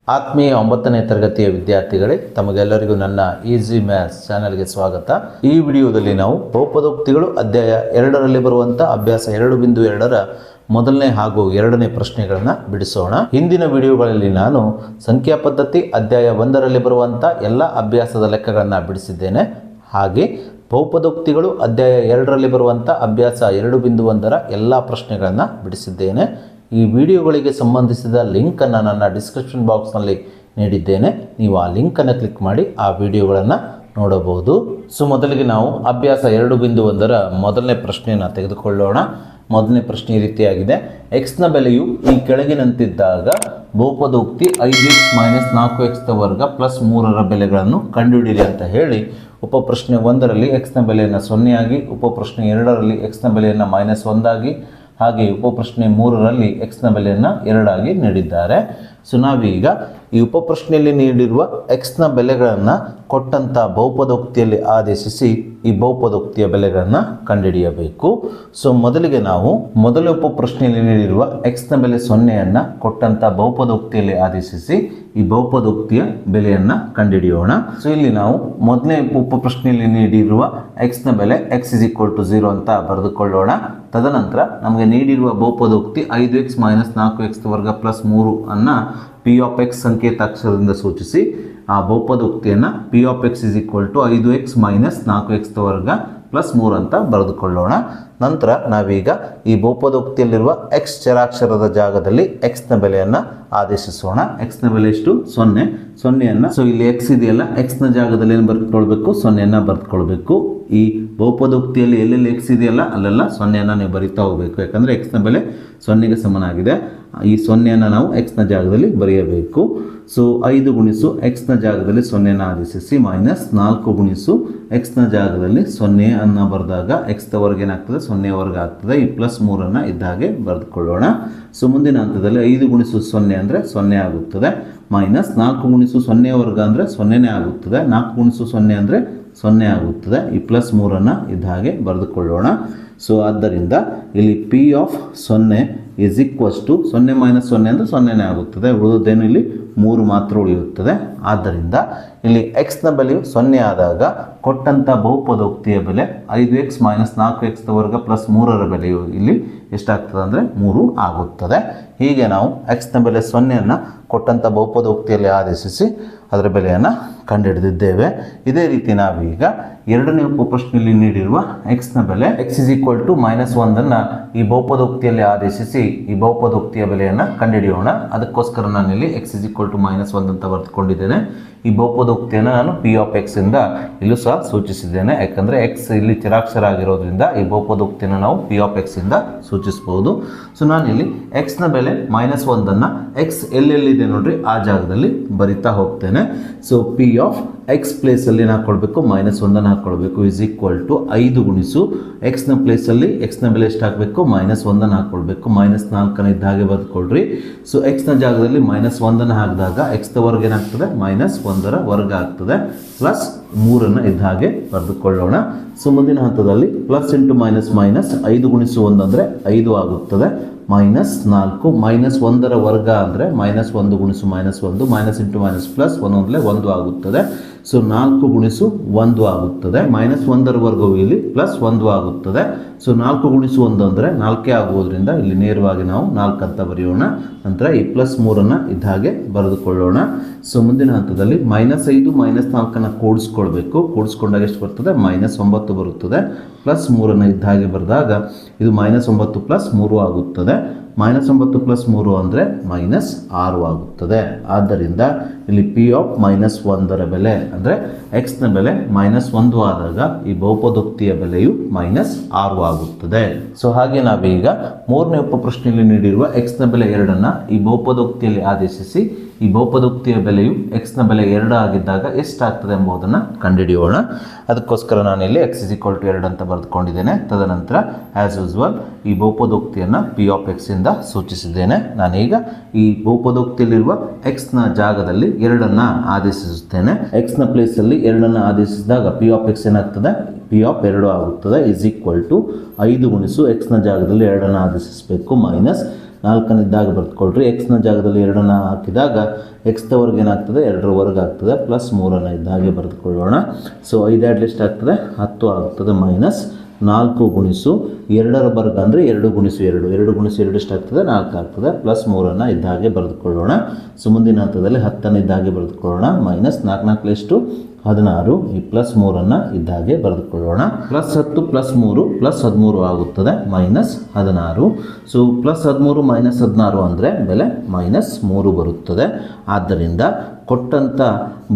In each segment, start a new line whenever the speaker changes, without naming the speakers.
ಆತ್ಮೀಯ 9ನೇ ತರಗತಿಯ ವಿದ್ಯಾರ್ಥಿಗಳೇ, ತಮಗೆಲ್ಲರಿಗೂ ನನ್ನ ಈಸಿ ಮ್ಯಾಥ್ಸ್ ಚಾನೆಲ್ಗೆ ಸ್ವಾಗತ. ಈ ವಿಡಿಯೋದಲ್ಲಿ ನಾವು ಬಹುಪದೋಕ್ತಿಗಳು ಅಧ್ಯಾಯ 2ರಲ್ಲಿ ಬರುವಂಥ ಅಭ್ಯಾಸ 2.2ರ ಮೊದಲನೇ ಹಾಗೂ ಎರಡನೇ ಪ್ರಶ್ನೆಗಳನ್ನು ಬಿಡಿಸೋಣ. ಹಿಂದಿನ ವಿಡಿಯೋಗಳಲ್ಲಿ ನಾನು ಸಂಖ್ಯಾ ಪದ್ಧತಿ ಅಧ್ಯಾಯ 1ರಲ್ಲಿ ಬರುವಂಥ ಎಲ್ಲ ಅಭ್ಯಾಸದ ಲೆಕ್ಕಗಳನ್ನು ಬಿಡಿಸಿದ್ದೇನೆ. ಹಾಗೆ ಬಹುಪದೋಕ್ತಿಗಳು ಅಧ್ಯಾಯ 2ರಲ್ಲಿ ಬರುವಂಥ ಅಭ್ಯಾಸ 2.1ರ ಎಲ್ಲ ಪ್ರಶ್ನೆಗಳನ್ನು ಬಿಡಿಸಿದ್ದೇನೆ. ಈ ವಿಡಿಯೋಗಳಿಗೆ ಸಂಬಂಧಿಸಿದ ಲಿಂಕನ್ನು ನನ್ನ ಡಿಸ್ಕ್ರಿಪ್ಷನ್ ಬಾಕ್ಸ್ನಲ್ಲಿ ನೀಡಿದ್ದೇನೆ. ನೀವು ಆ ಲಿಂಕನ್ನು ಕ್ಲಿಕ್ ಮಾಡಿ ಆ ವಿಡಿಯೋಗಳನ್ನು ನೋಡಬಹುದು. ಮೊದಲಿಗೆ ನಾವು ಅಭ್ಯಾಸ 2.1ರ ಮೊದಲನೇ ಪ್ರಶ್ನೆಯನ್ನು ತೆಗೆದುಕೊಳ್ಳೋಣ. ಮೊದಲನೇ ಪ್ರಶ್ನೆ ಈ ರೀತಿಯಾಗಿದೆ. ಎಕ್ಸ್ನ ಬೆಲೆಯು ಈ ಕೆಳಗಿನಂತಿದ್ದಾಗ ಬಹುಪದೋಕ್ತಿ 5x - 4x ವರ್ಗ ಪ್ಲಸ್ 3ರ ಬೆಲೆಗಳನ್ನು ಕಂಡುಹಿಡಿಯಿರಿ ಅಂತ ಹೇಳಿ ಉಪಪ್ರಶ್ನೆ 1ರಲ್ಲಿ ಎಕ್ಸ್ನ ಬೆಲೆಯನ್ನು 0 ಆಗಿ, ಉಪಪ್ರಶ್ನೆ 2ರಲ್ಲಿ ಎಕ್ಸ್ನ ಬೆಲೆಯನ್ನು -1 ಆಗಿ, ಹಾಗೆ ಉಪಪ್ರಶ್ನೆ 3ರಲ್ಲಿ ಎಕ್ಸ್ನ ಬೆಲೆಯನ್ನು 2 ಆಗಿ ನೀಡಿದ್ದಾರೆ. ನಾವೀಗ ಈ ಉಪಪ್ರಶ್ನೆಯಲ್ಲಿ ನೀಡಿರುವ ಎಕ್ಸ್ನ ಬೆಲೆಗಳನ್ನು ಕೊಟ್ಟಂಥ ಬಹುಪದೋಕ್ತಿಯಲ್ಲಿ ಆದೇಶಿಸಿ ಈ ಬಹುಪದೋಕ್ತಿಯ ಬೆಲೆಗಳನ್ನು ಕಂಡುಹಿಡಿಯಬೇಕು. ಮೊದಲಿಗೆ ನಾವು ಮೊದಲ ಉಪಪ್ರಶ್ನೆಯಲ್ಲಿ ನೀಡಿರುವ ಎಕ್ಸ್ನ ಬೆಲೆ 0ಯನ್ನು ಕೊಟ್ಟಂಥ ಬಹುಪದೋಕ್ತಿಯಲ್ಲಿ ಆದೇಶಿಸಿ ಈ ಬಹುಪದೋಕ್ತಿಯ ಬೆಲೆಯನ್ನು ಕಂಡುಹಿಡಿಯೋಣ. ಇಲ್ಲಿ ನಾವು ಮೊದಲನೇ ಉಪಪ್ರಶ್ನೆಯಲ್ಲಿ ನೀಡಿರುವ ಎಕ್ಸ್ನ ಬೆಲೆ x = 0 ಅಂತ ಬರೆದುಕೊಳ್ಳೋಣ. ತದನಂತರ ನಮಗೆ ನೀಡಿರುವ ಬಹುಪದೋಕ್ತಿ 5x - 4x ವರ್ಗ ಪ್ಲಸ್ 3 ಅನ್ನು p of x ಸಂಕೇತಾಕ್ಷರದಿಂದ ಸೂಚಿಸಿ ಆ ಬಹುಪದೋಕ್ತಿಯನ್ನು p of x = 5x - 4x ವರ್ಗ ಪ್ಲಸ್ 3 ಅಂತ ಬರೆದುಕೊಳ್ಳೋಣ. ನಂತರ ನಾವೀಗ ಈ ಬಹುಪದೋಕ್ತಿಯಲ್ಲಿರುವ x ಚರಾಕ್ಷರದ ಜಾಗದಲ್ಲಿ ಎಕ್ಸ್ನ ಬೆಲೆಯನ್ನು ಆದೇಶಿಸೋಣ. ಎಕ್ಸ್ನ ಬೆಲೆ ಎಷ್ಟು? 0ಯನ್ನು ಇಲ್ಲಿ x ಇದೆಯಲ್ಲ, ಎಕ್ಸ್ನ ಜಾಗದಲ್ಲಿ ಏನು ಬರೆದುಕೊಳ್ಬೇಕು? 0ನ್ನು ಬರೆದುಕೊಳ್ಬೇಕು. ಈ ಬಹುಪದೋಕ್ತಿಯಲ್ಲಿ ಎಲ್ಲೆಲ್ಲಿ x ಇದೆಯಲ್ಲ ಅಲ್ಲೆಲ್ಲ 0ನ್ನು ನೀವು ಬರಿತಾ ಹೋಗಬೇಕು. ಯಾಕಂದರೆ ಎಕ್ಸ್ನ ಬೆಲೆ 0ಗೆ ಸಮನಾಗಿದೆ. ಈ 0ನ್ನು ನಾವು ಎಕ್ಸ್ನ ಜಾಗದಲ್ಲಿ ಬರೆಯಬೇಕು. 5 ಗುಣಿಸು ಎಕ್ಸ್ನ ಜಾಗದಲ್ಲಿ 0ನ್ನು ಆದೇಶಿಸಿ -4 ಗುಣಿಸು ಎಕ್ಸ್ನ ಜಾಗದಲ್ಲಿ 0 ಅನ್ನು ಬರೆದಾಗ ಎಕ್ಸ್ನ ವರ್ಗ ಏನಾಗ್ತದೆ? 0 ವರ್ಗ ಆಗ್ತದೆ. ಈ ಪ್ಲಸ್ 3ನ್ನು ಇದ್ದ ಹಾಗೆ ಬರೆದುಕೊಳ್ಳೋಣ. ಮುಂದಿನ ಹಂತದಲ್ಲಿ 5 ಗುಣಿಸು 0 ಅಂದರೆ 0 ಆಗುತ್ತದೆ. -4 ಗುಣಿಸು 0 ವರ್ಗ ಅಂದರೆ 0ನೇ ಆಗುತ್ತದೆ. 4 ಗುಣಿಸು 0 ಅಂದರೆ 0 ಆಗುತ್ತದೆ. ಈ ಪ್ಲಸ್ 3ನ್ನು ಇದ್ದ ಹಾಗೆ ಬರೆದುಕೊಳ್ಳೋಣ. ಆದ್ದರಿಂದ ಇಲ್ಲಿ p of 0 is equals to 0 - 0 ಅಂದರೆ 0ನೇ ಆಗುತ್ತದೆ. ಉಳಿದದ್ದೇನು ಇಲ್ಲಿ 3 ಮಾತ್ರ ಉಳಿಯುತ್ತದೆ. ಆದ್ದರಿಂದ ಇಲ್ಲಿ ಎಕ್ಸ್ನ ಬೆಲೆಯು 0 ಆದಾಗ ಕೊಟ್ಟಂಥ ಬಹುಪದೋಕ್ತಿಯ ಬೆಲೆ 5x - 4x ವರ್ಗ ಪ್ಲಸ್ 3ರ ಬೆಲೆಯು ಇಲ್ಲಿ ಎಷ್ಟಾಗ್ತದೆ ಅಂದರೆ 3 ಆಗುತ್ತದೆ. ಹೀಗೆ ನಾವು ಎಕ್ಸ್ನ ಬೆಲೆ 0ನ್ನು ಕೊಟ್ಟಂಥ ಬಹುಪದೋಕ್ತಿಯಲ್ಲಿ ಆದೇಶಿಸಿ ಅದರ ಬೆಲೆಯನ್ನು ಕಂಡುಹಿಡಿದಿದ್ದೇವೆ. ಇದೇ ರೀತಿ ನಾವೀಗ ಎರಡನೇ ಉಪಪ್ರಶ್ನೆಯಲ್ಲಿ ನೀಡಿರುವ ಎಕ್ಸ್ನ ಬೆಲೆ x = -1 ಈ ಬಹುಪದೋಕ್ತಿಯಲ್ಲಿ ಆದೇಶಿಸಿ ಈ ಬಹುಪದೋಕ್ತಿಯ ಬೆಲೆಯನ್ನು ಕಂಡುಹಿಡಿಯೋಣ. ಅದಕ್ಕೋಸ್ಕರ ನಾನಿಲ್ಲಿ x = -1 ಅಂತ ಬರೆದುಕೊಂಡಿದ್ದೇನೆ. ಈ ಬಹುಪದೋಕ್ತಿಯನ್ನು ನಾನು p of x ಇಂದ ಇಲ್ಲೂ ಸಹ ಸೂಚಿಸಿದ್ದೇನೆ. ಯಾಕಂದರೆ x ಇಲ್ಲಿ ಚಿರಾಕ್ಷರ ಆಗಿರೋದ್ರಿಂದ ಈ ಬಹುಪದೋಕ್ತಿಯನ್ನು ನಾವು p of x ಇಂದ ಸೂಚಿಸಬಹುದು. ನಾನಿಲ್ಲಿ ಎಕ್ಸ್ನ ಬೆಲೆ -1ನ್ನು x ಎಲ್ಲೆಲ್ಲಿದೆ ನೋಡ್ರಿ ಆ ಜಾಗದಲ್ಲಿ ಬರಿತಾ ಹೋಗ್ತೇನೆ. p of x ಪ್ಲೇಸಲ್ಲಿ ಏನು ಹಾಕ್ಕೊಳ್ಬೇಕು? -1ನ್ನು ಹಾಕ್ಕೊಳ್ಬೇಕು. = 5 ಗುಣಿಸು ಎಕ್ಸ್ನ ಪ್ಲೇಸಲ್ಲಿ ಎಕ್ಸ್ನ ಬೆಲೆ ಎಷ್ಟು ಹಾಕಬೇಕು? -1ನ್ನು ಹಾಕ್ಕೊಳ್ಬೇಕು. -4ನ್ನು ಇದ್ದ ಹಾಗೆ ಬರೆದುಕೊಳ್ರಿ. ಎಕ್ಸ್ನ ಜಾಗದಲ್ಲಿ -1ನ್ನು ಹಾಕಿದಾಗ ಎಕ್ಸ್ನ ವರ್ಗ ಏನಾಗ್ತದೆ? -1ರ ವರ್ಗ ಆಗ್ತದೆ. ಪ್ಲಸ್ 3ನ್ನು ಇದ್ದ ಹಾಗೆ ಬರೆದುಕೊಳ್ಳೋಣ. ಮುಂದಿನ ಹಂತದಲ್ಲಿ ಪ್ಲಸ್ ಇಂಟು ಮೈನಸ್ 5 ಗುಣಿಸು 1 ಅಂದರೆ 5 ಆಗುತ್ತದೆ. -4 -1ರ ವರ್ಗ ಅಂದರೆ -1 ಗುಣಿಸು -1 ಮೈನಸ್ ಇಂಟು ಮೈನಸ್ ಪ್ಲಸ್ 1 ಅಂದರೆ 1 ಆಗುತ್ತದೆ. 4 ಗುಣಿಸು 1 ಆಗುತ್ತದೆ. -1ರ ವರ್ಗವು ಇಲ್ಲಿ ಪ್ಲಸ್ 1 ಆಗುತ್ತದೆ. 4 ಗುಣಿಸು 1 ಅಂದರೆ 4 ಆಗುವುದರಿಂದ ಇಲ್ಲಿ ನೇರವಾಗಿ ನಾವು 4 ಅಂತ ಬರೆಯೋಣ. ನಂತರ ಈ ಪ್ಲಸ್ 3ನ್ನು ಇದ್ದ ಹಾಗೆ ಬರೆದುಕೊಳ್ಳೋಣ. ಮುಂದಿನ ಹಂತದಲ್ಲಿ -5 -4ನ್ನು ಕೂಡಿಸ್ಕೊಳ್ಬೇಕು. ಕೂಡಿಸ್ಕೊಂಡಾಗ ಎಷ್ಟು ಬರ್ತದೆ? -9 ಬರುತ್ತದೆ. ಪ್ಲಸ್ 3ನ್ನು ಇದ್ದ ಹಾಗೆ ಬರೆದಾಗ ಇದು -9 ಪ್ಲಸ್ 3 ಆಗುತ್ತದೆ. -9 ಪ್ಲಸ್ 3 ಅಂದರೆ -6 ಆಗುತ್ತದೆ. ಆದ್ದರಿಂದ ಇಲ್ಲಿ p of -1ರ ಬೆಲೆ ಅಂದರೆ ಎಕ್ಸ್ನ ಬೆಲೆ -1 ಆದಾಗ ಈ ಬಹುಪದೋಕ್ತಿಯ ಬೆಲೆಯು -6 ಆಗುತ್ತದೆ. ಹಾಗೆ ನಾವೀಗ ಮೂರನೇ ಉಪಪ್ರಶ್ನೆಯಲ್ಲಿ ನೀಡಿರುವ ಎಕ್ಸ್ನ ಬೆಲೆ 2ನ್ನು ಈ ಬಹುಪದೋಕ್ತಿಯಲ್ಲಿ ಆದೇಶಿಸಿ ಈ ಬಹುಪದೋಕ್ತಿಯ ಬೆಲೆಯು ಎಕ್ಸ್ನ ಬೆಲೆ 2 ಆಗಿದ್ದಾಗ ಎಷ್ಟಾಗ್ತದೆ ಎಂಬುದನ್ನು ಕಂಡುಹಿಡಿಯೋಣ. ಅದಕ್ಕೋಸ್ಕರ ನಾನಿಲ್ಲಿ x = 2 ಅಂತ ಬರೆದುಕೊಂಡಿದ್ದೇನೆ. ತದನಂತರ ಆ್ಯಸ್ ಯೂಸ್ವಲ್ ಈ ಬಹುಪದೋಕ್ತಿಯನ್ನು p of x ಇಂದ ಸೂಚಿಸಿದ್ದೇನೆ. ನಾನೀಗ ಈ ಬಹುಪದೋಕ್ತಿಯಲ್ಲಿರುವ ಎಕ್ಸ್ನ ಜಾಗದಲ್ಲಿ 2ನ್ನು ಆದೇಶಿಸುತ್ತೇನೆ. ಎಕ್ಸ್ನ ಪ್ಲೇಸಲ್ಲಿ 2ನ್ನು ಆದೇಶಿಸಿದಾಗ p of x ಏನಾಗ್ತದೆ? p of 2 ಆಗುತ್ತದೆ. = 5 ಗುಣಿಸು ಎಕ್ಸ್ನ ಜಾಗದಲ್ಲಿ 2ನ್ನು ಆದೇಶಿಸಬೇಕು 4 ಇದ್ದಾಗ ಬರೆದುಕೊಳ್ರಿ. ಎಕ್ಸ್ನ ಜಾಗದಲ್ಲಿ 2 ಹಾಕಿದಾಗ ಎಕ್ಸ್ದ ವರ್ಗ ಏನಾಗ್ತದೆ 2 ವರ್ಗ ಆಗ್ತದೆ, ಪ್ಲಸ್ 3 ಇದ್ದಾಗೆ ಬರೆದುಕೊಳ್ಳೋಣ. ಸೊ 5 ಎಷ್ಟಾಗ್ತದೆ 10 ಆಗ್ತದೆ, ಮೈನಸ್ 4 ಗುಣಿಸು 2 ವರ್ಗ ಅಂದರೆ 2 ಗುಣಿಸು 2, 2 ಗುಣಿಸು 2 ಎಷ್ಟಾಗ್ತದೆ 4 ಆಗ್ತದೆ, ಪ್ಲಸ್ 3 ಇದ್ದಾಗೆ ಬರೆದುಕೊಳ್ಳೋಣ. ಸೊ ಮುಂದಿನ ಹಂತದಲ್ಲಿ 10 ಇದ್ದಾಗೆ ಬರೆದುಕೊಳ್ಳೋಣ. ಮೈನಸ್ 4 ಎಷ್ಟು 16, ಈ ಪ್ಲಸ್ 3 ಇದ್ದಾಗೆ ಬರೆದುಕೊಳ್ಳೋಣ. ಪ್ಲಸ್ 10 ಪ್ಲಸ್ 3 ಪ್ಲಸ್ 13 ಆಗುತ್ತದೆ, ಮೈನಸ್ 16. ಸೊ ಪ್ಲಸ್ 13 ಮೈನಸ್ 16 ಅಂದರೆ ಬೆಲೆ ಮೈನಸ್ 3 ಬರುತ್ತದೆ. ಆದ್ದರಿಂದ ಕೊಟ್ಟಂಥ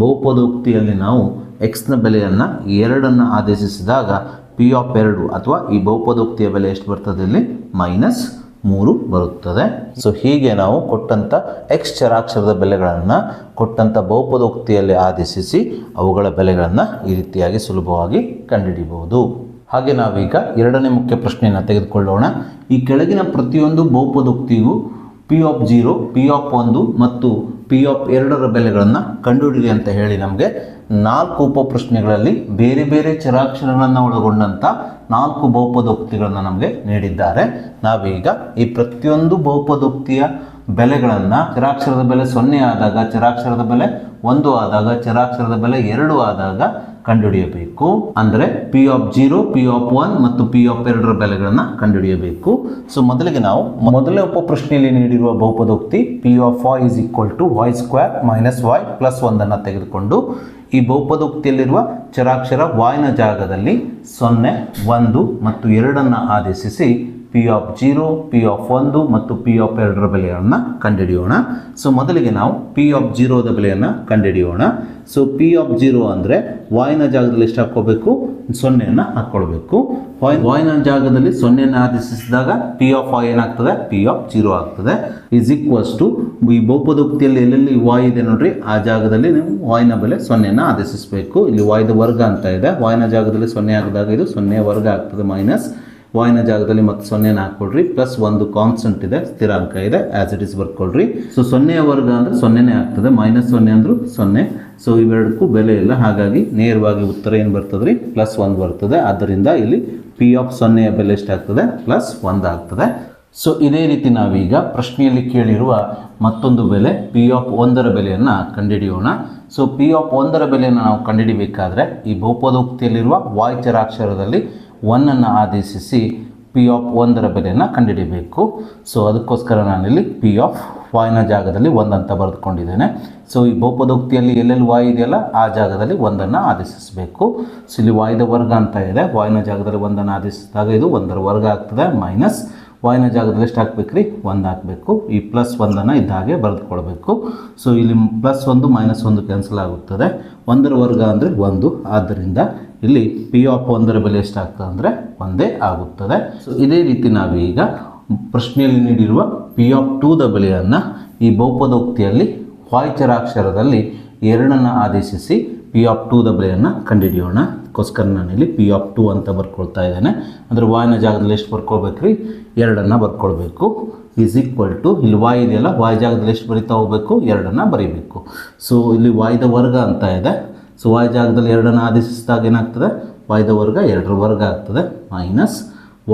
ಬಹುಪದೋಕ್ತಿಯಲ್ಲಿ ನಾವು ಎಕ್ಸ್ನ ಬೆಲೆಯನ್ನು 2 ಆದೇಶಿಸಿದಾಗ ಪಿ ಆಫ್ 2 ಅಥವಾ ಈ ಬಹುಪದೋಕ್ತಿಯ ಬೆಲೆ ಎಷ್ಟು ಬರ್ತದೆ ಇಲ್ಲಿ ಮೈನಸ್ 3 ಬರುತ್ತದೆ. ಸೊ ಹೀಗೆ ನಾವು ಕೊಟ್ಟಂಥ ಎಕ್ಸ್ ಚರಾಕ್ಷರದ ಬೆಲೆಗಳನ್ನು ಕೊಟ್ಟಂಥ ಬಹುಪದೋಕ್ತಿಯಲ್ಲಿ ಆದೇಶಿಸಿ ಅವುಗಳ ಬೆಲೆಗಳನ್ನು ಈ ರೀತಿಯಾಗಿ ಸುಲಭವಾಗಿ ಕಂಡುಹಿಡಿಯಬಹುದು. ಹಾಗೆ ನಾವೀಗ 2ನೇ ಮುಖ್ಯ ಪ್ರಶ್ನೆಯನ್ನು ತೆಗೆದುಕೊಳ್ಳೋಣ. ಈ ಕೆಳಗಿನ ಪ್ರತಿಯೊಂದು ಬಹುಪದೋಕ್ತಿಗೂ ಪಿ ಆಫ್ 0, ಪಿ ಆಫ್ 1 ಮತ್ತು ಪಿ ಆಫ್ 2ರ ಬೆಲೆಗಳನ್ನು ಕಂಡುಹಿಡಿಯಿರಿ ಅಂತ ಹೇಳಿ ನಮಗೆ 4 ಉಪಪ್ರಶ್ನೆಗಳಲ್ಲಿ ಬೇರೆ ಬೇರೆ ಚರಾಕ್ಷರಗಳನ್ನು ಒಳಗೊಂಡಂಥ 4 ಬಹುಪದೋಕ್ತಿಗಳನ್ನು ನಮಗೆ ನೀಡಿದ್ದಾರೆ. ನಾವೀಗ ಈ ಪ್ರತಿಯೊಂದು ಬಹುಪದೋಕ್ತಿಯ ಬೆಲೆಗಳನ್ನು ಚರಾಕ್ಷರದ ಬೆಲೆ 0 ಆದಾಗ, ಚರಾಕ್ಷರದ ಬೆಲೆ 1 ಆದಾಗ, ಚರಾಕ್ಷರದ ಬೆಲೆ 2 ಆದಾಗ ಕಂಡುಹಿಡಿಯಬೇಕು. ಅಂದರೆ ಪಿ ಆಫ್ 0, ಪಿ ಆಫ್ 1 ಮತ್ತು ಪಿ ಆಫ್ 2ರ ಬೆಲೆಗಳನ್ನು ಕಂಡುಹಿಡಿಯಬೇಕು. ಸೊ ಮೊದಲಿಗೆ ನಾವು ಮೊದಲನೇ ಉಪಪ್ರಶ್ನೆಯಲ್ಲಿ ನೀಡಿರುವ ಬಹುಪದೋಕ್ತಿ P of y is equal to y square minus y plus 1 ತೆಗೆದುಕೊಂಡು ಈ ಬಹುಪದೋಕ್ತಿಯಲ್ಲಿರುವ ಚರಾಕ್ಷರ y ಜಾಗದಲ್ಲಿ 0, 1 ಮತ್ತು 2 ಆದೇಶಿಸಿ ಪಿ ಆಫ್ 0, ಪಿ ಆಫ್ 1 ಮತ್ತು ಪಿ ಆಫ್ 2ರ ಬೆಲೆಗಳನ್ನು ಕಂಡುಹಿಡಿಯೋಣ. ಸೊ ಮೊದಲಿಗೆ ನಾವು ಪಿ ಆಫ್ 0ದ ಬೆಲೆಯನ್ನು ಕಂಡುಹಿಡಿಯೋಣ. ಸೊ ಪಿ ಆಫ್ 0 ಅಂದರೆ y ಜಾಗದಲ್ಲಿ ಎಷ್ಟು ಹಾಕ್ಕೋಬೇಕು 0 ಹಾಕ್ಕೊಳ್ಬೇಕು. y ಜಾಗದಲ್ಲಿ 0 ಆದೇಶಿಸಿದಾಗ ಪಿ ಆಫ್ y ಏನಾಗ್ತದೆ ಪಿ ಆಫ್ 0 ಆಗ್ತದೆ. ಈಸ್ ಈಕ್ವಲ್ಸ್ ಟು ಈ ಬಹುಪದೋಕ್ತಿಯಲ್ಲಿ ಎಲ್ಲೆಲ್ಲಿ y ಇದೆ ನೋಡ್ರಿ ಆ ಜಾಗದಲ್ಲಿ ನೀವು y ಬೆಲೆ 0 ಆದೇಶಿಸಬೇಕು. ಇಲ್ಲಿ y ದ ವರ್ಗ ಅಂತ ಇದೆ, y ಜಾಗದಲ್ಲಿ 0 ಆಗಿದಾಗ ಇದು 0 ವರ್ಗ ಆಗ್ತದೆ, ಮೈನಸ್ y ಜಾಗದಲ್ಲಿ ಮತ್ತೆ 0 ಹಾಕ್ಕೊಳ್ರಿ, ಪ್ಲಸ್ 1 ಕಾನ್ಸ್ಟೆಂಟ್ ಇದೆ ಸ್ಥಿರಾಂಕ ಇದೆ ಆಸ್ ಇಟ್ ಇಸ್ ಬರ್ಕೊಳ್ರಿ. ಸೊ 0 ವರ್ಗ ಅಂದರೆ 0 ಆಗ್ತದೆ, ಮೈನಸ್ 0 ಅಂದ್ರೂ 0. ಸೊ ಇವೆರಡಕ್ಕೂ ಬೆಲೆ ಇಲ್ಲ, ಹಾಗಾಗಿ ನೇರವಾಗಿ ಉತ್ತರ ಏನು ಬರ್ತದೆ ರೀ ಪ್ಲಸ್ 1 ಬರ್ತದೆ. ಆದ್ದರಿಂದ ಇಲ್ಲಿ ಪಿ ಆಫ್ 0ಯ ಬೆಲೆ ಎಷ್ಟಾಗ್ತದೆ ಪ್ಲಸ್ 1 ಆಗ್ತದೆ. ಸೊ ಇದೇ ರೀತಿ ನಾವೀಗ ಪ್ರಶ್ನೆಯಲ್ಲಿ ಕೇಳಿರುವ ಮತ್ತೊಂದು ಬೆಲೆ ಪಿ ಆಫ್ 1ರ ಬೆಲೆಯನ್ನು ಕಂಡುಹಿಡಿಯೋಣ. ಸೊ ಪಿ ಆಫ್ 1ರ ಬೆಲೆಯನ್ನು ನಾವು ಕಂಡುಹಿಡಿಬೇಕಾದ್ರೆ ಈ ಬಹುಪದೋಕ್ತಿಯಲ್ಲಿರುವ y ಚರಾಕ್ಷರದಲ್ಲಿ 1 ಆದೇಶಿಸಿ ಪಿ ಆಫ್ 1ರ ಬೆಲೆಯನ್ನು ಕಂಡುಹಿಡಿಯಬೇಕು. ಸೊ ಅದಕ್ಕೋಸ್ಕರ ನಾನಿಲ್ಲಿ ಪಿ ಆಫ್ y ಜಾಗದಲ್ಲಿ 1 ಅಂತ ಬರೆದುಕೊಂಡಿದ್ದೇನೆ. ಸೊ ಈ ಬಹುಪದೋಕ್ತಿಯಲ್ಲಿ ಎಲ್ಲೆಲ್ಲಿ y ಇದೆಯಲ್ಲ ಆ ಜಾಗದಲ್ಲಿ 1 ಆದೇಶಿಸಬೇಕು. ಸೊ ಇಲ್ಲಿ y ದ ವರ್ಗ ಅಂತ ಇದೆ, y ಜಾಗದಲ್ಲಿ 1 ಆದೇಶಿಸಿದಾಗ ಇದು 1ರ ವರ್ಗ ಆಗ್ತದೆ, ಮೈನಸ್ y ಜಾಗದಲ್ಲಿ ಎಷ್ಟು ಹಾಕ್ಬೇಕು ರೀ 1 ಹಾಕಬೇಕು. ಈ ಪ್ಲಸ್ 1 ಇದ್ದ ಹಾಗೆ ಬರೆದುಕೊಳ್ಬೇಕು. ಸೊ ಇಲ್ಲಿ ಪ್ಲಸ್ 1 ಮೈನಸ್ 1 ಕ್ಯಾನ್ಸಲ್ ಆಗುತ್ತದೆ, 1ರ ವರ್ಗ ಅಂದರೆ 1. ಆದ್ದರಿಂದ ಇಲ್ಲಿ ಪಿ ಆಫ್ 1ರ ಬೆಲೆ ಎಷ್ಟಾಗ್ತದೆ ಅಂದರೆ 1 ಆಗುತ್ತದೆ. ಸೊ ಇದೇ ರೀತಿ ನಾವೀಗ ಪ್ರಶ್ನೆಯಲ್ಲಿ ನೀಡಿರುವ ಪಿ ಆಫ್ 2ದ ಬೆಲೆಯನ್ನು ಈ ಬಹುಪದೋಕ್ತಿಯಲ್ಲಿ y ಚರಾಕ್ಷರದಲ್ಲಿ 2 ಆದೇಶಿಸಿ ಪಿ ಆಫ್ 2ದ ಬೆಲೆಯನ್ನು ಕಂಡುಹಿಡಿಯೋಣ. ಅದಕ್ಕೋಸ್ಕರ ನಾನಿಲ್ಲಿ ಪಿ ಆಫ್ 2 ಅಂತ ಬರ್ಕೊಳ್ತಾ ಇದ್ದೇನೆ. ಅಂದರೆ y ಜಾಗದಲ್ಲಿ ಎಷ್ಟು ಬರ್ಕೊಳ್ಬೇಕು ರೀ 2 ಬರ್ಕೊಳ್ಬೇಕು. ಈಸ್ ಈಕ್ವಲ್ ಟು ಇಲ್ಲಿ y ಇದೆಯಲ್ಲ y ಜಾಗದಲ್ಲಿ ಎಷ್ಟು ಬರಿತಾ ಹೋಗಬೇಕು 2 ಬರೀಬೇಕು. ಸೊ ಇಲ್ಲಿ y ದ ವರ್ಗ ಅಂತ ಇದೆ. ಸೊ y ಜಾಗದಲ್ಲಿ 2 ಆದೇಶಿಸಿದಾಗ ಏನಾಗ್ತದೆ y ದ ವರ್ಗ 2ರ ವರ್ಗ ಆಗ್ತದೆ, ಮೈನಸ್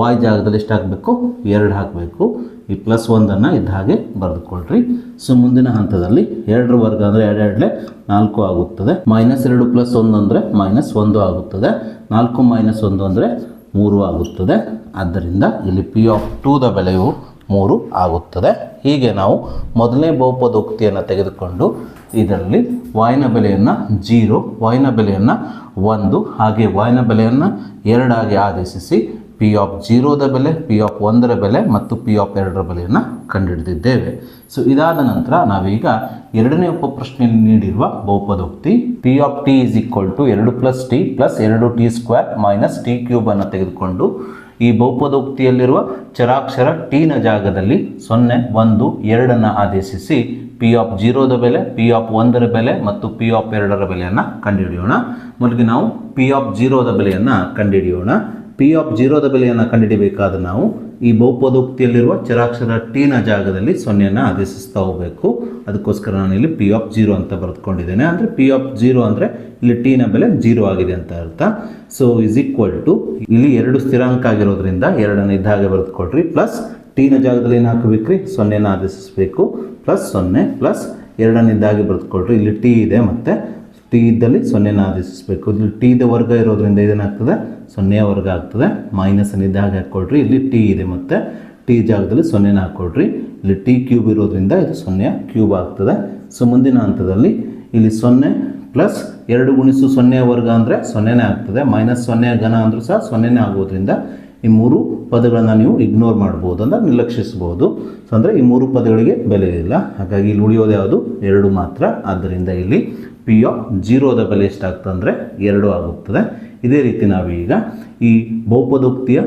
y ಜಾಗದಲ್ಲಿ ಎಷ್ಟು ಹಾಕಬೇಕು 2 ಹಾಕಬೇಕು. ಈ ಪ್ಲಸ್ 1 ಇದ್ದ ಹಾಗೆ ಬರೆದುಕೊಳ್ರಿ. ಸೊ ಮುಂದಿನ ಹಂತದಲ್ಲಿ 2ರ ವರ್ಗ ಅಂದರೆ 2 4 ಆಗುತ್ತದೆ, ಮೈನಸ್ 2 ಪ್ಲಸ್ 1 ಅಂದರೆ ಮೈನಸ್ 1 ಆಗುತ್ತದೆ, 4 ಮೈನಸ್ 1 ಅಂದರೆ 3 ಆಗುತ್ತದೆ. ಆದ್ದರಿಂದ ಇಲ್ಲಿ ಪಿ ಆಫ್ 2ದ ಬೆಲೆಯು 3 ಆಗುತ್ತದೆ. ಹೀಗೆ ನಾವು ಮೊದಲನೇ ಬಹುಪದೋಕ್ತಿಯನ್ನು ತೆಗೆದುಕೊಂಡು ಇದರಲ್ಲಿ y ಬೆಲೆಯನ್ನು 0, y ಬೆಲೆಯನ್ನು 1 ಹಾಗೆ y ಬೆಲೆಯನ್ನು 2 ಆಗಿ ಆದೇಶಿಸಿ ಪಿ ಆಫ್ 0ದ ಬೆಲೆ, ಪಿ ಆಫ್ 1ರ ಬೆಲೆ ಮತ್ತು ಪಿ ಆಫ್ 2ರ ಬೆಲೆಯನ್ನು ಕಂಡುಹಿಡಿದಿದ್ದೇವೆ. ಸೊ ಇದಾದ ನಂತರ ನಾವೀಗ 2ನೇ ಉಪಪ್ರಶ್ನೆಯಲ್ಲಿ ನೀಡಿರುವ ಬಹುಪದೋಕ್ತಿ P of T is equal to 2 plus T plus 2t square minus T cube ಅನ್ನು ತೆಗೆದುಕೊಂಡು ಈ ಬಹುಪದೋಕ್ತಿಯಲ್ಲಿರುವ ಚರಾಕ್ಷರ ಟಿನ ಜಾಗದಲ್ಲಿ 0, 1, 2 ಆದೇಶಿಸಿ ಪಿ ಆಫ್ 0ದ ಬೆಲೆ, ಪಿ ಆಫ್ 1ರ ಬೆಲೆ ಮತ್ತು ಪಿ ಆಫ್ 2ರ ಬೆಲೆಯನ್ನು ಕಂಡುಹಿಡಿಯೋಣ. ಮೊದಲಿಗೆ ನಾವು ಪಿ ಆಫ್ 0ದ ಬೆಲೆಯನ್ನು ಕಂಡುಹಿಡಿಯೋಣ. ಪಿ ಆಫ್ 0ದ ಬೆಲೆಯನ್ನು ಕಂಡುಹಿಡಿಯಬೇಕಾದ್ರೆ ನಾವು ಈ ಬಹುಪದೋಕ್ತಿಯಲ್ಲಿರುವ ಚರಾಕ್ಷರ ಟಿನ ಜಾಗದಲ್ಲಿ 0 ಆದೇಶಿಸ್ತಾ ಹೋಗಬೇಕು. ಅದಕ್ಕೋಸ್ಕರ ನಾನು ಇಲ್ಲಿ ಪಿ ಆಫ್ 0 ಅಂತ ಬರೆದುಕೊಂಡಿದ್ದೇನೆ. ಅಂದರೆ ಪಿ ಆಫ್ 0 ಅಂದರೆ ಇಲ್ಲಿ ಟಿನ ಬೆಲೆ 0 ಆಗಿದೆ ಅಂತ ಅರ್ಥ. ಸೊ ಇಸ್ ಈಕ್ವಲ್ ಟು ಇಲ್ಲಿ 2 ಸ್ಥಿರಾಂಕ ಆಗಿರೋದ್ರಿಂದ 2 ಇದ್ದ ಹಾಗೆ ಬರೆದುಕೊಳ್ರಿ, ಪ್ಲಸ್ ಟಿನ ಜಾಗದಲ್ಲಿ ಏನು ಹಾಕಬೇಕ್ರಿ, ಸೊನ್ನೆನ ಆದೇಶಿಸಬೇಕು. Plus 0 plus 2 ಬರೆದುಕೊಳ್ರಿ. ಇಲ್ಲಿ ಟಿ ಇದೆ ಮತ್ತು ಟಿ ಇದ್ದಲ್ಲಿ 0ನ ಆದೇಶಿಸಬೇಕು. ಇಲ್ಲಿ ಟಿದ ವರ್ಗ ಇರೋದ್ರಿಂದ ಇದೇನಾಗ್ತದೆ, 0ಯ ವರ್ಗ ಆಗ್ತದೆ. ಮೈನಸ್ ಇದ್ದಾಗೆ ಹಾಕ್ಕೊಳ್ರಿ. ಇಲ್ಲಿ ಟಿ ಇದೆ ಮತ್ತು ಟಿ ಜಾಗದಲ್ಲಿ 0ನ ಹಾಕ್ಕೊಳ್ರಿ. ಇಲ್ಲಿ ಟಿ ಕ್ಯೂಬ್ ಇರೋದ್ರಿಂದ ಇದು 0ಯ ಕ್ಯೂಬ್ ಆಗ್ತದೆ. ಸೊ ಮುಂದಿನ ಹಂತದಲ್ಲಿ ಇಲ್ಲಿ 0 ಪ್ಲಸ್ 2 ಗುಣಿಸು 0ಯ ವರ್ಗ ಅಂದರೆ 0ನೇ ಆಗ್ತದೆ. ಮೈನಸ್ 0ಯ ಘನ ಅಂದರೂ ಸಹ 0ನೇ ಆಗೋದ್ರಿಂದ ಈ 3 ಪದಗಳನ್ನು ನೀವು ಇಗ್ನೋರ್ ಮಾಡ್ಬೋದು, ಅಂದರೆ ನಿರ್ಲಕ್ಷಿಸ್ಬೋದು. ಸೊ ಅಂದರೆ ಈ 3 ಪದಗಳಿಗೆ ಬೆಲೆ ಇಲ್ಲ. ಹಾಗಾಗಿ ಇಲ್ಲಿ ಉಳಿಯೋದು ಯಾವುದು, 2 ಮಾತ್ರ. ಆದ್ದರಿಂದ ಇಲ್ಲಿ ಪಿ ಆಫ್ 0ದ ಬೆಲೆ ಎಷ್ಟಾಗ್ತದೆ ಅಂದರೆ 2 ಆಗುತ್ತದೆ. ಇದೇ ರೀತಿ ನಾವೀಗ ಈ ಬಹುಪದೋಕ್ತಿಯ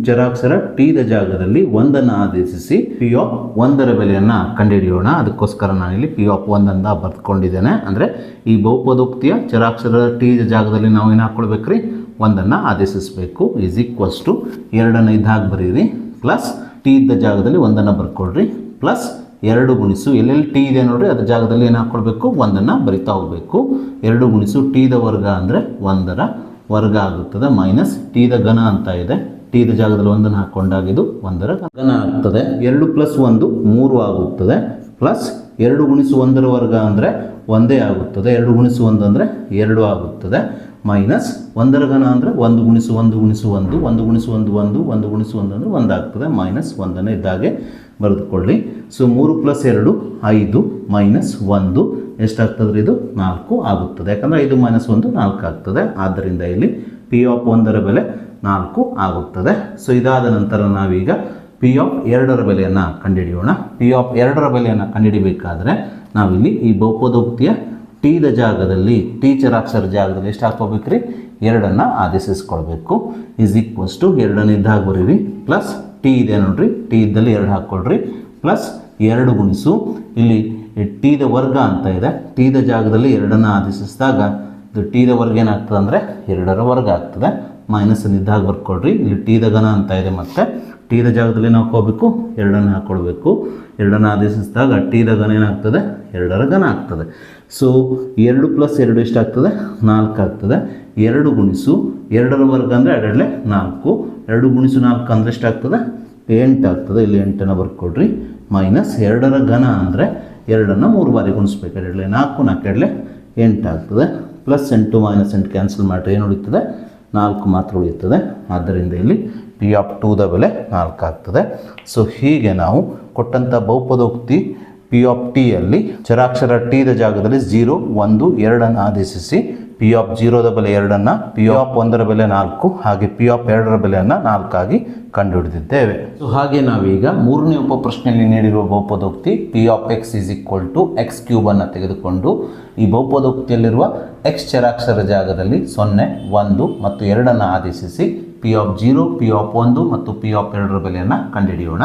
ಚರಾಕ್ಷರ ಟಿದ ಜಾಗದಲ್ಲಿ 1ನ್ನು ಆದೇಶಿಸಿ ಪಿ ಆಫ್ 1ರ ಬೆಲೆಯನ್ನು ಕಂಡುಹಿಡಿಯೋಣ. ಅದಕ್ಕೋಸ್ಕರ ನಾನಿಲ್ಲಿ ಪಿ ಆಫ್ 1 ಅಂತ ಬರೆದುಕೊಂಡಿದ್ದೇನೆ. ಅಂದರೆ ಈ ಬಹುಪದೋಕ್ತಿಯ ಚರಾಕ್ಷರ ಟಿದ ಜಾಗದಲ್ಲಿ ನಾವು ಏನು ಹಾಕ್ಕೊಳ್ಬೇಕ್ರಿ, 1ನ್ನು ಆದೇಶಿಸಬೇಕು. ಈಸ್ ಈಕ್ವಲ್ಸ್ ಟು 2ನ್ನು ಇದ್ದಾಗ ಬರೀರಿ, ಪ್ಲಸ್ ಟಿ ಇದ್ದ ಜಾಗದಲ್ಲಿ 1ನ್ನು ಬರ್ಕೊಳ್ರಿ, ಪ್ಲಸ್ 2 ಗುಣಿಸು ಎಲ್ಲೆಲ್ಲಿ ಟಿ ಇದೆ ನೋಡ್ರಿ ಅದ್ರ ಜಾಗದಲ್ಲಿ ಏನು ಹಾಕ್ಕೊಳ್ಬೇಕು, 1ನ್ನು ಬರಿತಾ ಹೋಗಬೇಕು. 2 ಗುಣಿಸು ಟಿದ ವರ್ಗ ಅಂದರೆ 1ರ ವರ್ಗ ಆಗುತ್ತದೆ. ಮೈನಸ್ ಟಿದ ಘನ ಅಂತ ಇದೆ, ಟಿದ ಜಾಗದಲ್ಲಿ 1ನ್ನು ಹಾಕ್ಕೊಂಡಾಗ ಇದು 1ರ ಘನ ಆಗ್ತದೆ. 2 ಪ್ಲಸ್ 1 3 ಆಗುತ್ತದೆ. ಪ್ಲಸ್ 2 ಗುಣಿಸು 1ರ ವರ್ಗ ಅಂದರೆ 1 ಆಗುತ್ತದೆ. 2 ಗುಣಿಸು 1 ಅಂದರೆ 2 ಆಗುತ್ತದೆ. ಮೈನಸ್ 1ರ ಘನ ಅಂದರೆ 1 ಗುಣಿಸು 1 ಗುಣಿಸು 1, 1 ಗುಣಿಸು 1 1, 1 ಗುಣಿಸು 1 ಅಂದರೆ 1 ಆಗ್ತದೆ. ಮೈನಸ್ 1ನ್ನು ಇದ್ದಾಗೆ ಬರೆದುಕೊಳ್ಳಿ. ಸೊ 3 ಪ್ಲಸ್ 2 5 ಮೈನಸ್ 1 ಎಷ್ಟಾಗ್ತದೆ, ಇದು 4 ಆಗುತ್ತದೆ. ಯಾಕಂದರೆ 5 ಮೈನಸ್ 1 4 ಆಗ್ತದೆ. ಆದ್ದರಿಂದ ಇಲ್ಲಿ ಪಿ ಆಫ್ 1ರ ಬೆಲೆ 4 ಆಗುತ್ತದೆ. ಸೊ ಇದಾದ ನಂತರ ನಾವೀಗ ಪಿ ಆಫ್ 2ರ ಬೆಲೆಯನ್ನು ಕಂಡುಹಿಡಿಯೋಣ. ಪಿ ಆಫ್ 2ರ ಬೆಲೆಯನ್ನು ಕಂಡುಹಿಡಿಬೇಕಾದ್ರೆ ನಾವಿಲ್ಲಿ ಈ ಬಹುಪದೋಕ್ತಿಯ ಟಿದ ಜಾಗದಲ್ಲಿ ಟಿ ಚರಾಕ್ಷರ ಜಾಗದಲ್ಲಿ ಎಷ್ಟು ಹಾಕ್ಕೋಬೇಕ್ರಿ, 2ನ್ನು ಆದೇಶಿಸ್ಕೊಳ್ಬೇಕು. ಈಸ್ ಈಕ್ವಲ್ಸ್ ಟು 2ನ್ನು ಇದ್ದಾಗ ಬರೀರಿ, ಪ್ಲಸ್ ಟಿ ಇದೆ ನೋಡ್ರಿ, ಟಿ ಇದ್ದಲ್ಲಿ 2 ಹಾಕ್ಕೊಳ್ರಿ, ಪ್ಲಸ್ 2 ಗುಣಿಸು ಇಲ್ಲಿ ಟಿದ ವರ್ಗ ಅಂತ ಇದೆ, ಟಿದ ಜಾಗದಲ್ಲಿ 2ನ್ನು ಆದೇಶಿಸಿದಾಗ ಇದು ಟಿದ ವರ್ಗ ಏನಾಗ್ತದೆ ಅಂದರೆ 2ರ ವರ್ಗ ಆಗ್ತದೆ. ಮೈನಸ್ ಇದ್ದಾಗ ಬರ್ಕೊಳ್ರಿ. ಇಲ್ಲಿ ಟಿದ ಘನ ಅಂತ ಇದೆ ಮತ್ತು ಟಿದ ಜಾಗದಲ್ಲಿ ನಾವು ಹಾಕೋಬೇಕು, 2ನ್ನು ಹಾಕ್ಕೊಳ್ಬೇಕು. 2ನ್ನು ಆದೇಶಿಸಿದಾಗ ಟಿದ ಘನ ಏನಾಗ್ತದೆ, 2ರ ಘನ ಆಗ್ತದೆ. ಸೊ 2 ಪ್ಲಸ್ 2 ಎಷ್ಟಾಗ್ತದೆ, 4 ಆಗ್ತದೆ. 2 ಗುಣಿಸು 2ರ ವರ್ಗ ಅಂದರೆ 2 4, 2 ಗುಣಿಸು 4 ಅಂದರೆ ಎಷ್ಟಾಗ್ತದೆ, 8 ಆಗ್ತದೆ. ಇಲ್ಲಿ 8ನ್ನು ಬರ್ಕೊಡ್ರಿ. ಮೈನಸ್ 2ರ ಘನ ಅಂದರೆ 2ನ್ನು 3 ಬಾರಿ ಗುಣಿಸ್ಬೇಕು. 2 4, 4 8 ಆಗ್ತದೆ. ಪ್ಲಸ್ 8 ಮೈನಸ್ 8 ಕ್ಯಾನ್ಸಲ್ ಮಾಡಿರಿ, ಏನು ಉಳಿತದೆ, 4 ಮಾತ್ರ ಉಳಿಯುತ್ತದೆ. ಆದ್ದರಿಂದ ಇಲ್ಲಿ ಪಿ ಆಫ್ 2ದ ಬೆಲೆ 4 ಆಗ್ತದೆ. ಸೊ ಹೀಗೆ ನಾವು ಕೊಟ್ಟಂಥ ಬಹುಪದೋಕ್ತಿ ಪಿ ಆಫ್ ಟಿಯಲ್ಲಿ ಚರಾಕ್ಷರ ಟಿದ ಜಾಗದಲ್ಲಿ 0 1 2ನ್ನು ಆದೇಶಿಸಿ ಪಿ ಆಫ್ 0ದ ಬೆಲೆ 2ನ್ನು, ಪಿ ಆಫ್ 1ರ ಬೆಲೆ 4 ಹಾಗೆ ಪಿ ಆಫ್ 2ರ ಬೆಲೆಯನ್ನು 4 ಆಗಿ ಕಂಡುಹಿಡಿದಿದ್ದೇವೆ. ಸೊ ಹಾಗೆ ನಾವೀಗ 3ನೇ ಉಪಪ್ರಶ್ನೆಯಲ್ಲಿ ನೀಡಿರುವ ಬಹುಪದೋಕ್ತಿ P of X is equal to X ಕ್ಯೂಬನ್ನು ತೆಗೆದುಕೊಂಡು ಈ ಬಹುಪದೋಕ್ತಿಯಲ್ಲಿರುವ ಎಕ್ಸ್ ಚರಾಕ್ಷರ ಜಾಗದಲ್ಲಿ 0 1 ಮತ್ತು 2ನ್ನು ಆದೇಶಿಸಿ ಪಿ ಆಫ್ 0 ಪಿ ಆಫ್ 1 ಮತ್ತು ಪಿ ಆಫ್ 2ರ ಬೆಲೆಯನ್ನು ಕಂಡುಹಿಡಿಯೋಣ.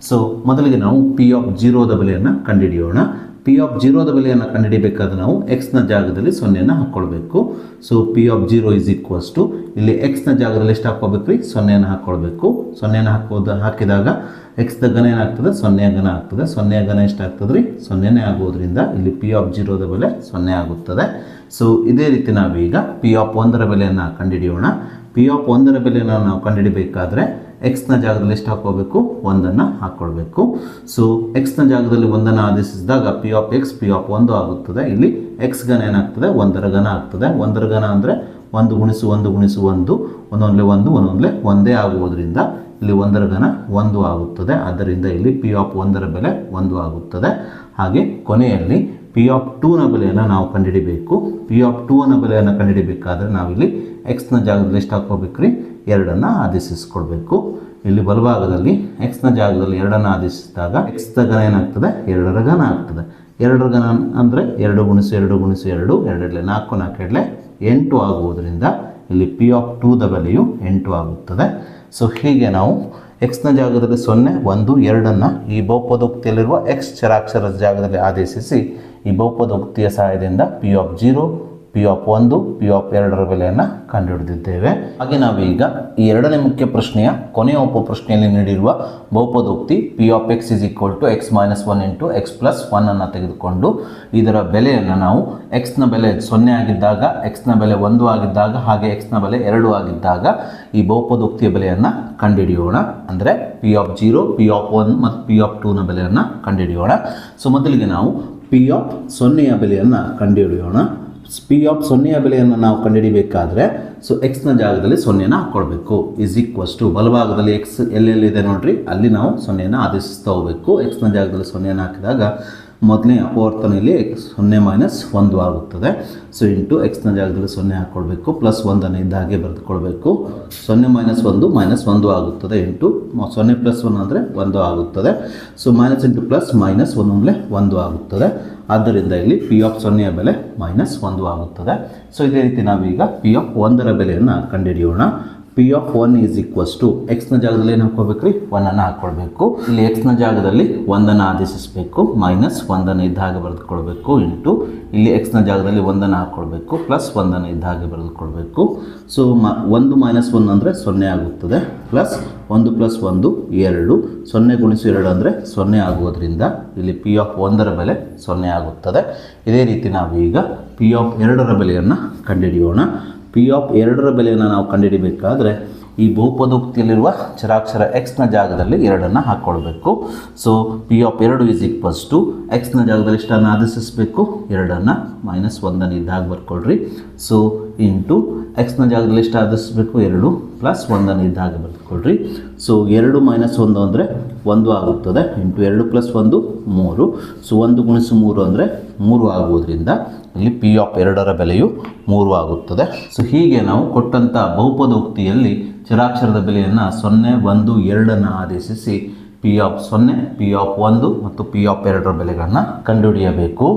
ಸೊ ಮೊದಲಿಗೆ ನಾವು ಪಿ ಆಫ್ 0ದ ಬೆಲೆಯನ್ನು ಕಂಡುಹಿಡಿಯೋಣ. ಪಿ ಆಫ್ 0ದ ಬೆಲೆಯನ್ನು ಕಂಡುಹಿಡಿಬೇಕಾದ್ರೆ ನಾವು ಎಕ್ಸ್ನ ಜಾಗದಲ್ಲಿ 0ನ್ನು ಹಾಕ್ಕೊಳ್ಬೇಕು. So P of 0 is equals to ಇಲ್ಲಿ ಎಕ್ಸ್ನ ಜಾಗದಲ್ಲಿ ಎಷ್ಟು ಹಾಕ್ಕೋಬೇಕು ರೀ, 0ನ್ನು ಹಾಕ್ಕೊಳ್ಬೇಕು. 0ನ್ನು ಹಾಕಿದಾಗ ಎಕ್ಸ್ದ ಘನ ಏನಾಗ್ತದೆ, 0ಯ ಘನ ಆಗ್ತದೆ. 0ಯ ಘನ ಎಷ್ಟಾಗ್ತದೆ ರೀ, 0ನೇ ಆಗೋದ್ರಿಂದ ಇಲ್ಲಿ ಪಿ ಆಫ್ 0ದ ಬೆಲೆ 0 ಆಗುತ್ತದೆ. ಸೊ ಇದೇ ರೀತಿ ನಾವೀಗ ಪಿ ಆಫ್ 1ರ ಬೆಲೆಯನ್ನು ಕಂಡುಹಿಡಿಯೋಣ. ಪಿ ಆಫ್ 1ರ ಬೆಲೆಯನ್ನು ನಾವು ಕಂಡುಹಿಡಿಬೇಕಾದ್ರೆ ಎಕ್ಸ್ನ ಜಾಗದಲ್ಲಿ ಎಷ್ಟು ಹಾಕ್ಕೋಬೇಕು, 1ನ್ನು ಹಾಕ್ಕೊಳ್ಬೇಕು. ಸೊ ಎಕ್ಸ್ನ ಜಾಗದಲ್ಲಿ 1ನ್ನು ಆದೇಶಿಸಿದಾಗ P of X P of 1 ಆಗುತ್ತದೆ. ಇಲ್ಲಿ ಎಕ್ಸ್ ಘನ ಏನಾಗ್ತದೆ, 1ರ ಘನ ಆಗ್ತದೆ. 1ರ ಘನ ಅಂದರೆ 1 ಗುಣಿಸು 1 ಗುಣಿಸು 1, 1 1 1 ಆಗುವುದರಿಂದ ಇಲ್ಲಿ 1ರ ಘನ 1 ಆಗುತ್ತದೆ. ಆದ್ದರಿಂದ ಇಲ್ಲಿ ಪಿ ಆಫ್ 1ರ ಬೆಲೆ 1 ಆಗುತ್ತದೆ. ಹಾಗೆ ಕೊನೆಯಲ್ಲಿ ಪಿ ಆಫ್ 2ನ ಬೆಲೆಯನ್ನು ನಾವು ಕಂಡುಹಿಡಿಬೇಕು. ಪಿ ಆಫ್ 2ನ ಬೆಲೆಯನ್ನು ಕಂಡುಹಿಡಿಬೇಕಾದ್ರೆ ನಾವಿಲ್ಲಿ ಎಕ್ಸ್ನ ಜಾಗದಲ್ಲಿ ಎಷ್ಟು ಹಾಕ್ಕೋಬೇಕು ರೀ, 2ನ್ನು ಆದೇಶಿಸ್ಕೊಳ್ಬೇಕು. ಇಲ್ಲಿ ಬಲಭಾಗದಲ್ಲಿ ಎಕ್ಸ್ನ ಜಾಗದಲ್ಲಿ 2ನ್ನು ಆದೇಶಿಸಿದಾಗ ಎಕ್ಸ್ದ ಘನ ಏನಾಗ್ತದೆ, 2ರ ಘನ ಆಗ್ತದೆ. 2ರ ಘನ ಅಂದರೆ 2 ಗುಣಿಸು 2 ಗುಣಿಸು 2, 2 4 4 8 ಆಗುವುದರಿಂದ ಇಲ್ಲಿ ಪಿ ಆಫ್ 2ದ ಬೆಲೆಯು 8 ಆಗುತ್ತದೆ. ಸೊ ಹೀಗೆ ನಾವು ಎಕ್ಸ್ನ ಜಾಗದಲ್ಲಿ 0 1 2ನ್ನು ಈ ಬಹುಪದೋಕ್ತಿಯಲ್ಲಿರುವ ಎಕ್ಸ್ ಚರಾಕ್ಷರದ ಜಾಗದಲ್ಲಿ ಆದೇಶಿಸಿ ಈ ಬಹುಪದೋಕ್ತಿಯ ಸಹಾಯದಿಂದ P of 0 P of 1 P of 2ರ ಬೆಲೆಯನ್ನು ಕಂಡುಹಿಡಿದಿದ್ದೇವೆ. ಹಾಗೆ ನಾವು ಈಗ ಈ ಎರಡನೇ ಮುಖ್ಯ ಪ್ರಶ್ನೆಯ ಕೊನೆಯ ಉಪ ಪ್ರಶ್ನೆಯಲ್ಲಿ ನೀಡಿರುವ ಬಹುಪದೋಕ್ತಿ P of X is equal to X minus 1 into X plus 1 ಅನ್ನು ತೆಗೆದುಕೊಂಡು ಇದರ ಬೆಲೆಯನ್ನು ನಾವು ಎಕ್ಸ್ನ ಬೆಲೆ 0 ಆಗಿದ್ದಾಗ, ಎಕ್ಸ್ನ ಬೆಲೆ 1 ಆಗಿದ್ದಾಗ, ಹಾಗೆ ಎಕ್ಸ್ನ ಬೆಲೆ 2 ಆಗಿದ್ದಾಗ ಈ ಬಹುಪದೋಕ್ತಿಯ ಬೆಲೆಯನ್ನು ಕಂಡುಹಿಡಿಯೋಣ. ಅಂದರೆ ಪಿ ಆಫ್ 0, ಪಿ ಆಫ್ 1 ಮತ್ತು ಪಿ ಆಫ್ 2ನ ಬೆಲೆಯನ್ನು ಕಂಡುಹಿಡಿಯೋಣ. ಸೊ ಮೊದಲಿಗೆ ನಾವು ಪಿ ಆಫ್ 0ಯ ಬೆಲೆಯನ್ನು ಕಂಡುಹಿಡಿಯೋಣ. ಪಿ ಆಫ್ 0ಯ ಬೆಲೆಯನ್ನು ನಾವು ಕಂಡುಹಿಡಿಬೇಕಾದ್ರೆ ಸೊ ಎಕ್ಸ್ನ ಜಾಗದಲ್ಲಿ 0ನ ಹಾಕ್ಕೊಳ್ಬೇಕು. ಈಸ್ ಈಕ್ವಲ್ಸ್ ಟು ಬಲಭಾಗದಲ್ಲಿ ಎಕ್ಸ್ ಎಲ್ಲೆಲ್ಲಿದೆ ನೋಡ್ರಿ, ಅಲ್ಲಿ ನಾವು 0ನ ಆದೇಶಿಸ್ತಾ ಹೋಗಬೇಕು. ಎಕ್ಸ್ನ ಜಾಗದಲ್ಲಿ 0ನ ಹಾಕಿದಾಗ ಮೊದಲನೇ ಅಪವರ್ತನೆಯಲ್ಲಿ 0 ಮೈನಸ್ 1 ಆಗುತ್ತದೆ. ಸೊ ಇಂಟು ಎಕ್ಸ್ನ ಜಾಗದಲ್ಲಿ 0 ಹಾಕ್ಕೊಳ್ಬೇಕು, ಪ್ಲಸ್ 1 ಇದ್ದ ಹಾಗೆ ಬರೆದುಕೊಳ್ಬೇಕು. 0 ಮೈನಸ್ 1 ಮೈನಸ್ 1 ಆಗುತ್ತದೆ, ಇಂಟು 0 ಪ್ಲಸ್ 1 ಅಂದರೆ 1 ಆಗುತ್ತದೆ. So minus into plus minus 1 1 ಆಗುತ್ತದೆ. ಆದ್ದರಿಂದ ಇಲ್ಲಿ ಪಿ ಆಫ್ 0ಯ ಬೆಲೆ ಮೈನಸ್ 1 ಆಗುತ್ತದೆ. ಸೊ ಇದೇ ರೀತಿ ನಾವೀಗ ಪಿ ಆಫ್ 1ರ ಬೆಲೆಯನ್ನು ಕಂಡುಹಿಡಿಯೋಣ. P of 1 is equals to ಎಕ್ಸ್ನ ಜಾಗದಲ್ಲಿ ಏನು ಹಾಕ್ಕೊಳ್ಬೇಕ್ರಿ, 1 ಹಾಕ್ಕೊಳ್ಬೇಕು. ಇಲ್ಲಿ ಎಕ್ಸ್ನ ಜಾಗದಲ್ಲಿ 1 ಆದೇಶಿಸಬೇಕು, ಮೈನಸ್ 1 ಇದ್ದ ಹಾಗೆ ಬರೆದುಕೊಳ್ಬೇಕು, ಇಂಟು ಇಲ್ಲಿ ಎಕ್ಸ್ನ ಜಾಗದಲ್ಲಿ 1 ಹಾಕ್ಕೊಳ್ಬೇಕು, ಪ್ಲಸ್ 1 ಇದ್ದ ಹಾಗೆ ಬರೆದುಕೊಳ್ಬೇಕು. ಸೊ 1 ಮೈನಸ್ 1 ಅಂದರೆ 0 ಆಗುತ್ತದೆ, ಪ್ಲಸ್ 1 ಪ್ಲಸ್ 1 2, 0 ಗುಣಿಸು 2 ಅಂದರೆ 0 ಆಗುವುದರಿಂದ ಇಲ್ಲಿ ಪಿ ಆಫ್ 1ರ ಬೆಲೆ 0 ಆಗುತ್ತದೆ. ಇದೇ ರೀತಿ ನಾವು ಈಗ ಪಿ ಆಫ್ 2ರ ಬೆಲೆಯನ್ನು ಕಂಡುಹಿಡಿಯೋಣ. ಪಿ ಆಫ್ 2ರ ಬೆಲೆಯನ್ನು ನಾವು ಕಂಡುಹಿಡಿಬೇಕಾದ್ರೆ ಈ ಬಹುಪದೋಕ್ತಿಯಲ್ಲಿರುವ ಚರಾಕ್ಷರ ಎಕ್ಸ್ನ ಜಾಗದಲ್ಲಿ 2 ಹಾಕ್ಕೊಳ್ಬೇಕು. So P of 2 is equals to ಎಕ್ಸ್ನ ಜಾಗದಲ್ಲಿ ಇಷ್ಟನ್ನು ಆದೇಶಿಸಬೇಕು, 2 ಮೈನಸ್ 1 ಇದ್ದಾಗ ಬರ್ಕೊಳ್ರಿ. ಸೊ ಇಂಟು ಎಕ್ಸ್ನ ಜಾಗದಲ್ಲಿ ಎಷ್ಟು ಆದೇಶಿಸಬೇಕು, 2 ಪ್ಲಸ್ 1 ಇದ್ದಾಗ ಬರೆದುಕೊಳ್ರಿ. ಸೊ 2 ಮೈನಸ್ 1 ಅಂದರೆ 1 ಆಗುತ್ತದೆ, ಇಂಟು 2 ಪ್ಲಸ್ 1 3. ಸೊ 1 ಗುಣಿಸು 3 ಅಂದರೆ 3 ಆಗುವುದರಿಂದ ಇಲ್ಲಿ ಪಿ ಆಫ್ 2ರ ಬೆಲೆಯು 3 ಆಗುತ್ತದೆ. ಸೊ ಹೀಗೆ ನಾವು ಕೊಟ್ಟಂಥ ಬಹುಪದೋಕ್ತಿಯಲ್ಲಿ ಚರಾಕ್ಷರದ ಬೆಲೆಯನ್ನು 0, 1, 2 ಆದೇಶಿಸಿ ಪಿ ಆಫ್ 0, ಪಿ ಆಫ್ 1 ಮತ್ತು ಪಿ ಆಫ್ 2ರ ಬೆಲೆಗಳನ್ನು ಕಂಡುಹಿಡಿಯಬೇಕು.